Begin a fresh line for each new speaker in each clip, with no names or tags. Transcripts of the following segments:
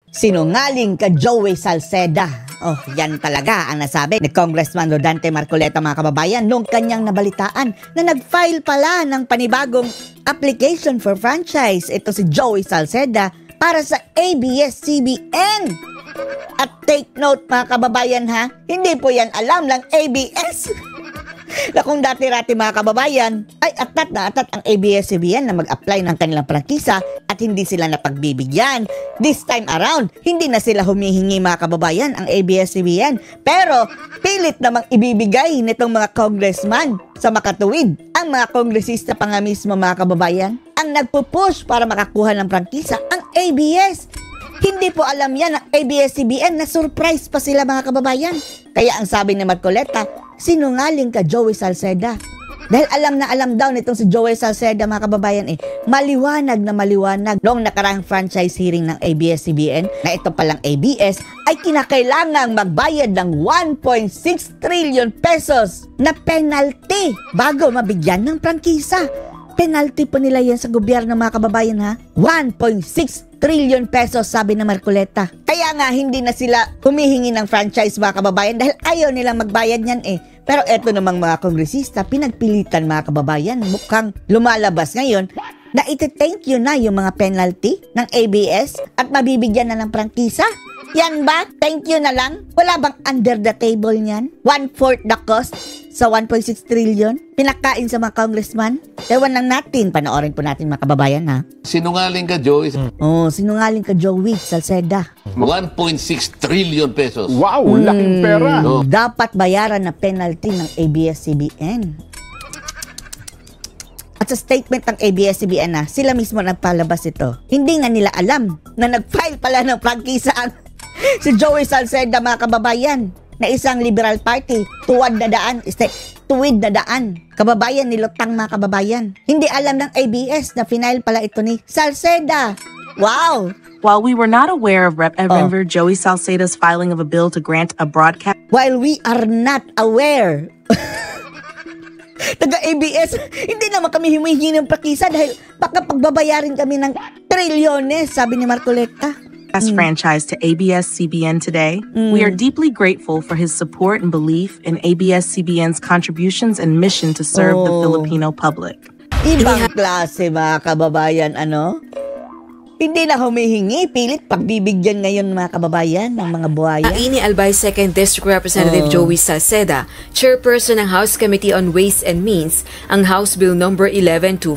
Sinungaling ka, Joey Salceda. Oh, yan talaga ang nasabi ni Congressman Rodante Marcoleta, mga kababayan, noong kanyang nabalitaan na nag-file pala ng panibagong application for franchise. Ito si Joey Salceda para sa ABS-CBN. At take note, mga kababayan ha, hindi po yan alam ng ABS. Na kung dati-rati, mga kababayan, ay atat na atat ang ABS-CBN na mag-apply ng kanilang prangkisa at hindi sila napagbibigyan. This time around, hindi na sila humihingi, mga kababayan, ang ABS-CBN. Pero pilit namang ibibigay nitong mga congressman sa makatuwid. Ang mga kongresista pa nga mismo, mga kababayan, ang nagpupush para makakuha ng prangkisa, ang ABS. Hindi po alam yan ng ABS-CBN na surprise pa sila, mga kababayan. Kaya ang sabi ni Marcoleta, sinungaling ka, Joey Salceda. Dahil alam na alam daw nitong si Joey Salceda, mga kababayan, maliwanag na maliwanag noong nakarang franchise hearing ng ABS-CBN na ito palang ABS ay kinakailangang magbayad ng 1.6 trillion pesos na penalty bago mabigyan ng prangkisa. Penalty po nila yan sa gobyerno, mga kababayan ha. 1.6 trillion pesos, sabi ng Marcoleta. Kaya nga hindi na sila humihingi ng franchise, mga kababayan, dahil ayaw nilang magbayad niyan Pero eto namang mga kongresista, pinagpilitan, mga kababayan, mukhang lumalabas ngayon na iti-thank you na yung mga penalty ng ABS at mabibigyan na ng prangkisa. Yan ba? Thank you na lang? Wala bang under the table niyan? 1/4 the cost sa 1.6 trillion? Pinakain sa mga congressman? Ewan lang natin. Panoorin po natin, mga kababayan ha.
Sinungaling ka, Joey.
Oh, sinungaling ka, Joey Salceda.
1.6 trillion pesos.
Wow, laking pera.
No.
Dapat bayaran na penalty ng ABS-CBN. At sa statement ng ABS-CBN na sila mismo nagpalabas ito. Hindi nga nila alam na nag-file pala ng prangkisa si Joey Salceda, mga kababayan, na isang liberal party, tuwid na daan. Kababayan ni Lutang, mga kababayan. Hindi alam ng ABS na final pala ito ni Salceda. Wow!
While we were not aware of Reverend Joey Salceda's filing of a bill to grant a broadcast...
While we are not aware... Taga-ABS, hindi naman kami humihingi ng prangkisa dahil baka pagbabayarin kami ng trilyones, sabi ni Marcoleta.
As franchise to ABS-CBN today, we are deeply grateful for his support and belief in ABS-CBN's contributions and mission to serve the Filipino public.
Ibang klase, mga kababayan, ano? Hindi na humihingi, pilit pagbibigyan ngayon, mga kababayan, ng mga buhaya.
Ang Albay 2nd District Representative Joey Salceda, chairperson ng House Committee on Ways and Means, ang House Bill No. 11252.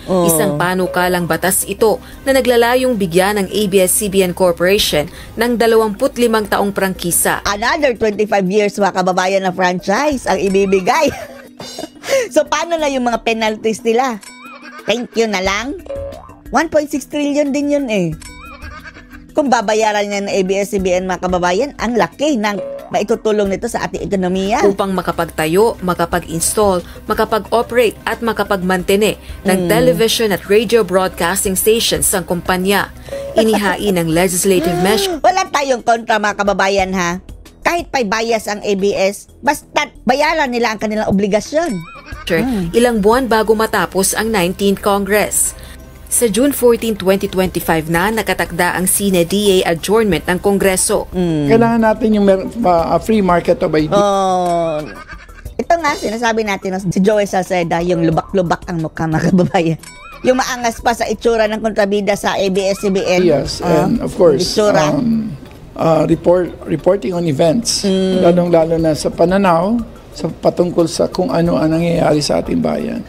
Isang panukalang batas ito na naglalayong bigyan ng ABS-CBN Corporation ng 25 taong prangkisa.
Another 25 years, mga kababayan, na franchise ang ibibigay. So, paano na yung mga penalties nila? Thank you na lang? 1.6 trillion din yun Kung babayaran niya ng ABS-CBN, mga kababayan, ang laki ng maitutulong nito sa ating ekonomiya.
Upang makapagtayo, makapag-install, makapag-operate at makapag-mantene ng television at radio broadcasting stations ng kumpanya. Inihain ng legislative measure.
Wala tayong kontra, mga kababayan ha. Kahit pa'y bias ang ABS, basta't bayaran nila ang kanilang obligasyon.
Ilang buwan bago matapos ang 19th Congress. Sa June 14, 2025 na nakatakda ang sine-DA adjournment ng Kongreso.
Kailangan natin yung free market of ideas.
Ito nga, sinasabi natin si Joey Salceda, yung lubak-lubak ang mukha, mga kababayan. Yung maangas pa sa itsura ng kontrabida sa ABS-CBN.
Yes, and of course, reporting on events. Lalong-lalo na sa pananaw, sa patungkol sa kung ano ang nangyayari sa ating bayan.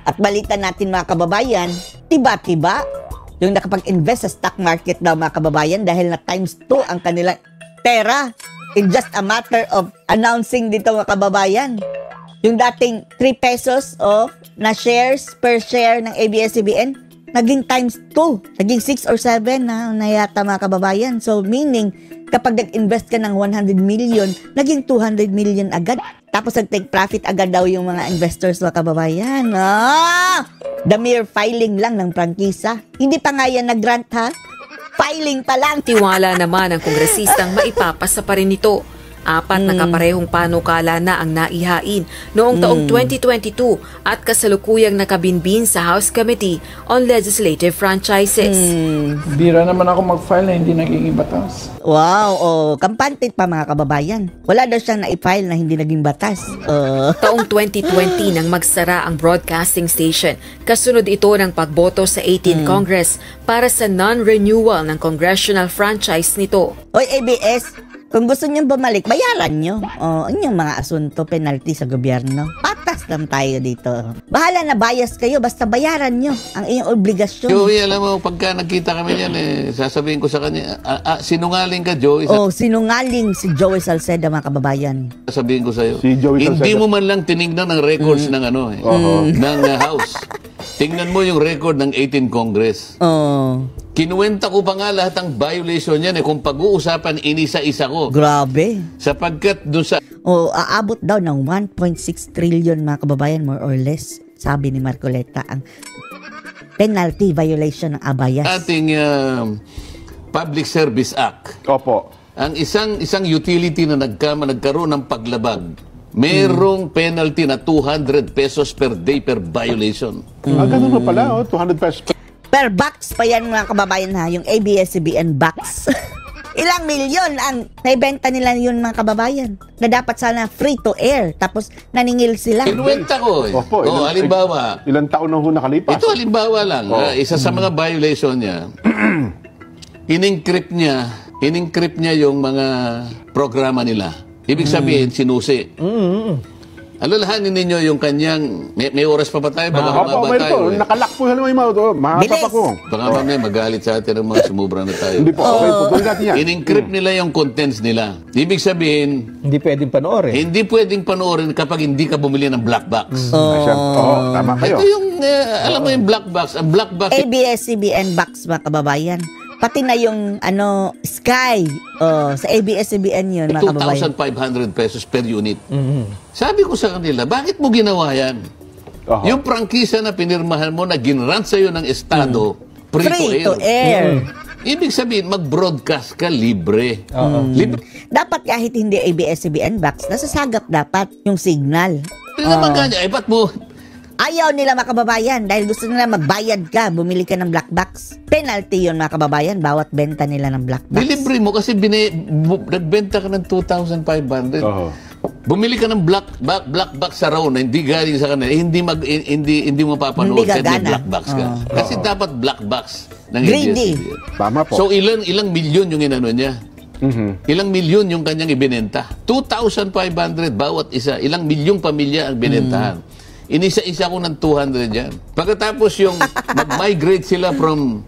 At balita natin, mga kababayan, tiba-tiba yung nakapag-invest sa stock market daw, mga kababayan, dahil na times 2 ang kanilang pera in just a matter of announcing dito, mga kababayan. Yung dating 3 pesos na shares per share ng ABS-CBN, naging times 2, naging 6 or 7 na yata, mga kababayan. So meaning, kapag nag-invest ka ng 100 million, naging 200 million agad. Tapos nag-take profit agad daw yung mga investors, mga kababayan. The mere filing lang ng prangkisa. Hindi pa nga yan nag-grant, ha? Filing pa lang.
Tiwala naman ang kongresistang maipapasa pa rin ito. 4 na kaparehong panukala na ang naihain noong taong 2022 at kasalukuyang nakabinbin sa House Committee on Legislative Franchises.
Bira naman ako mag-file na hindi naging batas.
Wow, kampante pa mga kababayan. Wala daw siyang na-file na hindi naging batas.
Taong 2020 nang magsara ang broadcasting station, kasunod ito ng pagboto sa 18th Congress para sa non-renewal ng congressional franchise nito.
Oy, ABS, kung gusto nyo bumalik, bayaran nyo. Inyong mga asunto, penalty sa gobyerno. Patas lang tayo dito. Bahala na bias kayo, basta bayaran nyo ang inyong obligasyon.
Joey, alam mo, pagka nagkita kami yan, sasabihin ko sa kanya, sinungaling ka, Joey.
Sinungaling si Joey Salceda, mga kababayan.
Sasabihin ko sa'yo.
Si Joey
Hindi
Salceda.
mo man lang tinignan ng records ng ng House. Tingnan mo yung record ng 18 Congress. Kinuwenta ko pa nga lahat ng violation yan kung pag-uusapan inisa-isa ko.
Grabe.
Sapagkat doon sa
Aabot daw ng 1.6 trillion mga kababayan, more or less, sabi ni Marcoleta, ang penalty violation ng abayas.
ating Public Service Act,
Opo.
ang isang utility na nagkaroon ng paglabag, merong penalty na 200 pesos per day per violation.
Ganun na pala, 200 pesos.
Per box pa yan mga kababayan ha, yung ABS-CBN box. Ilang milyon ang naibenta nila yun mga kababayan, na dapat sana free to air, tapos naningil sila.
Kinuwenta ko
Opo.
halimbawa,
Ilang taon na ho nakalipas.
ito halimbawa lang, isa sa mga violation niya, in-encrypt niya yung mga programa nila. Ibig sabihin, sinusi. Alalahanin ninyo yung kanyang, may oras pa ba tayo? Baka
Opo,
humaba
meron
tayo.
po. Nakalak po halimbawa yung mga mahaba
Bilis!
pa ko.
Baka mamaya magalit sa atin ang mga sumubra na tayo.
Hindi po, okay po. Tuloy natin yan.
In-encrypt nila yung contents nila. Ibig sabihin,
Hindi pwedeng panoorin.
hindi pwedeng panoorin kapag hindi ka bumili ng black box.
Tama kayo.
Ito yung, alam mo yung black box. Ang black box,
ABS-CBN box mga kababayan. Pati na yung Sky sa ABS-CBN yun mga kababayan.
2,500 pesos per unit. Sabi ko sa kanila, bakit mo ginawa yan? Yung prangkisa na pinirmahan mo na ginrant sa'yo ng Estado, free to air. Ibig sabihin, mag-broadcast ka libre. Libre
Dapat kahit hindi ABS-CBN box, nasasagap dapat yung signal.
naman kanya. Ba't mo?
Ayaw nila mga kababayan dahil gusto nila magbayad ka, bumili ka ng black box. Penalty yun mga kababayan, bawat benta nila ng black box.
Dilibre mo kasi nagbenta ka ng 2,500. Bumili ka ng black box sa raw na hindi galing sa kanila, hindi mo papanood
Hindi
kasi
gagana.
black box ka. Kasi dapat black box ng
Greedy.
ABS-CBN.
Tama po.
So ilang milyon yung inano niya? Ilang milyon yung kanyang ibinenta? 2,500 bawat isa. Ilang milyong pamilya ang binentahan. Inisa-isa ko ng 200 yan. Pagkatapos yung mag-migrate sila from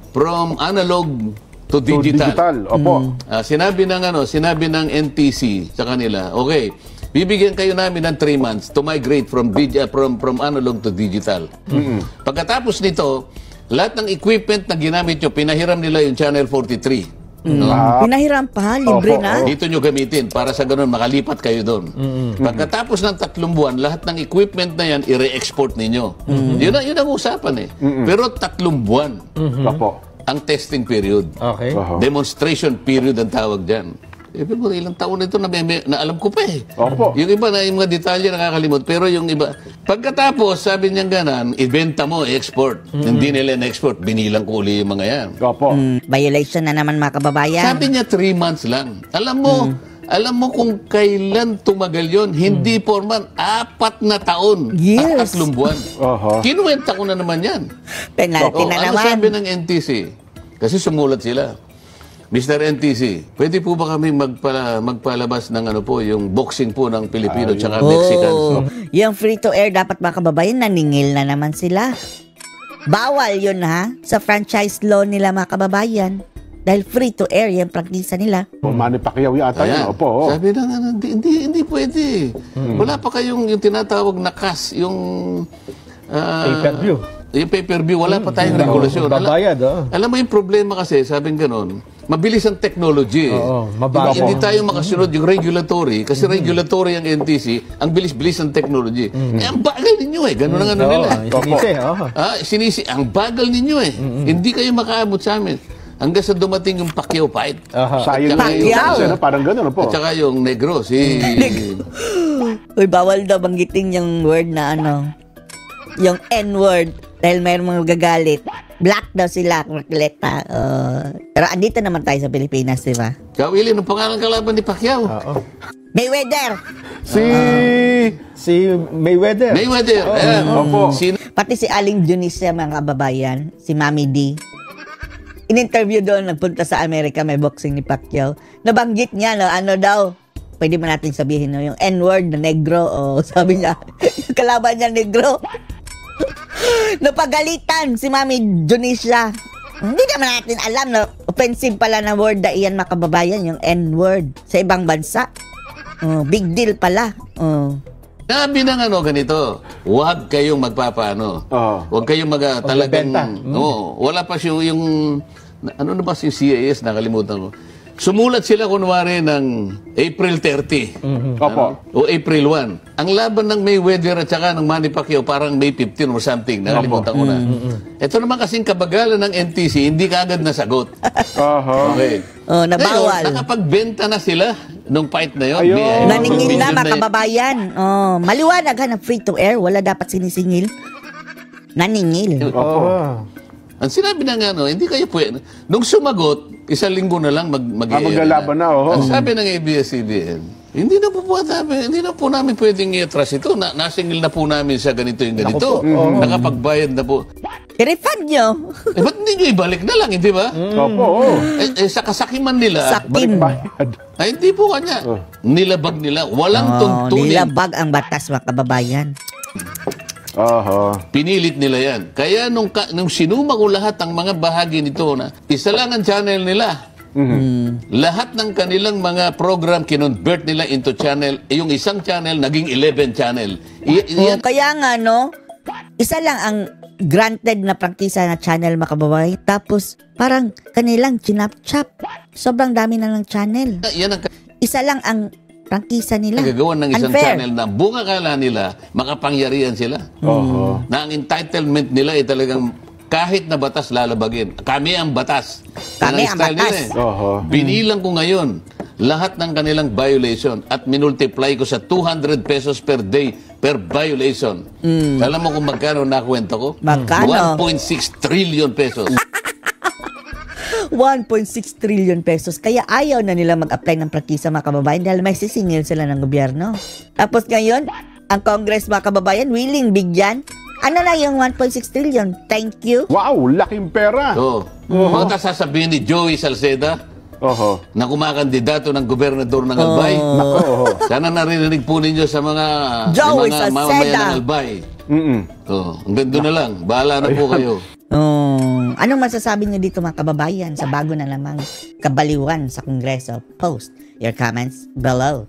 analog to digital.
Opo.
Sinabi ng NTC sa kanila, okay, bibigyan kayo namin ng 3 months to migrate from analog to digital. Pagkatapos nito, lahat ng equipment na ginamit nyo, pinahiram nila yung Channel 43.
Pinahiram pa, libre na.
Dito nyo gamitin para sa ganun makalipat kayo doon. Pagkatapos ng 3 buwan, lahat ng equipment na yan, i-re-export ninyo. Yun ang usapan Pero 3 buwan
Opo.
ang testing period.
Okay.
Demonstration period ang tawag dyan. Pero ilang taon ito na alam ko pa
Opo.
Yung iba na yung mga detalye nakakalimot. Pero yung iba, pagkatapos, sabi niya ganan, ibenta mo, export. Hindi nila na-export. Binilang ko uli yung mga yan.
Opo.
Violation na naman mga kababayan.
Sabi niya 3 months lang. Alam mo kung kailan tumagal yon? Hindi porman, 4 na taon
Yes.
at 3 buwan. Kinuwenta ko na naman yan.
Penalty na
Ano
naman.
sabi ng NTC? Kasi sumulat sila. Mr. NTC, pwede po ba kami magpalabas ng yung boxing po ng Pilipino tsaka Mexicans?
Yung free to air dapat mga kababayan, naningil na naman sila. Bawal yun ha, sa franchise law nila mga kababayan. Dahil free to air yung prangkisa nila.
Manny Pacquiao yata yun.
Ayan.
Opo.
Sabi na hindi pwede. Wala pa kayong yung tinatawag na CAS, yung
Pay-per-view.
yung pay-per-view, wala pa tayong regulasyon.
Babayad,
Alam mo yung problema kasi, sabing ganon, mabilis ang technology.
mabagal.
Hindi tayo makasunod yung regulatory, kasi regulatory ang NTC, ang bilis-bilis ng technology. Ang bagal ninyo ganun ang nila.
Sinisi,
Sinisi, ang bagal ninyo Hindi kayo makaabot sa amin. hanggang sa dumating yung Pacquiao fight.
Sayang na yung
Pacquiao.
chance, parang gano'n po.
At saka yung negro, si...
Uy, bawal daw banggitin yung word na yung N-word. Dahil mayroong mga gagalit. Black daw sila, Marcoleta. Pero andito naman tayo sa Pilipinas, di ba?
Kawili, nung pangalan kalaban ni Pacquiao.
Mayweather!
Si Mayweather.
Mayweather. Ayan.
Opo.
Sino?
Pati si Aling Dionisia, mga kababayan, si Mami D. In-interview doon, nagpunta sa Amerika, may boxing ni Pacquiao. Nabanggit niya, ano daw, pwede mo natin sabihin, yung N-word na negro, sabi niya, yung kalaban niya negro. Napagalitan si Mami Dionisia. Hindi naman natin alam na offensive pala na word na iyan, mga kababayan, yung N-word sa ibang bansa. Big deal pala.
Sabi ng ganito, huwag kayong magpapaano. Huwag kayong talagang... wala pa siya yung... Ano na ba si CAS? Nakalimutan ko. Sumulat sila kunwari ng April 30.
Opo.
O April 1. Ang laban ng Mayweather at saka ng Manny Pacquiao parang May 15 or something. Nakalimutan ko na. Ito naman kasing kabagalan ng NTC, hindi kaagad nasagot. Okay.
Nabawal.
Ngayon, nakapagbenta na sila nung fight na yun.
Ayun.
Naningil na,
Million
mga kababayan. Maliwanag na free to air. Wala dapat sinisingil. Naningil.
Ang sinabi na nga, hindi kayo pwede. Nung sumagot, 1 linggo na lang
maglalaban na.
Ang sabi ng ABS-CBN, hindi na po namin pwedeng i-atras ito. Nasingil na po namin sa ganito yung ganito. Nakapagbayad na po.
I-refund nyo.
Ba't hindi nyo ibalik na lang, hindi ba?
Opo.
Sa kasakiman nila,
Sakim.
ay hindi po kanya. Nilabag nila. Walang tuntunin.
Nilabag ang batas, mga kababayan.
Pinilit nila yan. Kaya nung sinuma ko lahat ang mga bahagi nito na isa lang ang channel nila. Lahat ng kanilang mga program kinonvert nila into channel. Yung isang channel naging 11 channel.
Kaya nga, isa lang ang granted na prangkisa na channel, mga kababayan. Tapos, parang kanilang chinap-chap. Sobrang dami na ng channel.
Yan ang
Isa lang ang prangkisa nila.
nagagawa ng isang
Unfair.
channel na bunga kala nila, makapangyarihan sila. Na ang entitlement nila ay talagang kahit na batas lalabagin. Kami ang batas.
Kami
Yan
ang
style
batas.
nila Binilang ko ngayon lahat ng kanilang violation at minultiply ko sa 200 pesos per day per violation. Alam mo kung magkano nakwento ko?
Magkano?
1.6 trillion pesos.
1.6 trillion pesos. Kaya ayaw na nila mag-apply ng prangkisa, mga kababayan, dahil may sisingil sila ng gobyerno. Tapos ngayon, ang Congress, mga kababayan, willing bigyan. Ano na yung 1.6 trillion? Thank you.
Wow, laking pera.
Mga sasabihin ni Joey Salceda na kumakandidato ng gobernador ng Albay. Sana narinig po ninyo sa mga
Joey
mga
Salceda.
mamamayan ng Albay. Hanggang doon na lang. Bahala na po kayo.
Anong masasabi niyo dito, mga kababayan, sa bago na namang kabaliwan sa Kongreso? Post your comments below.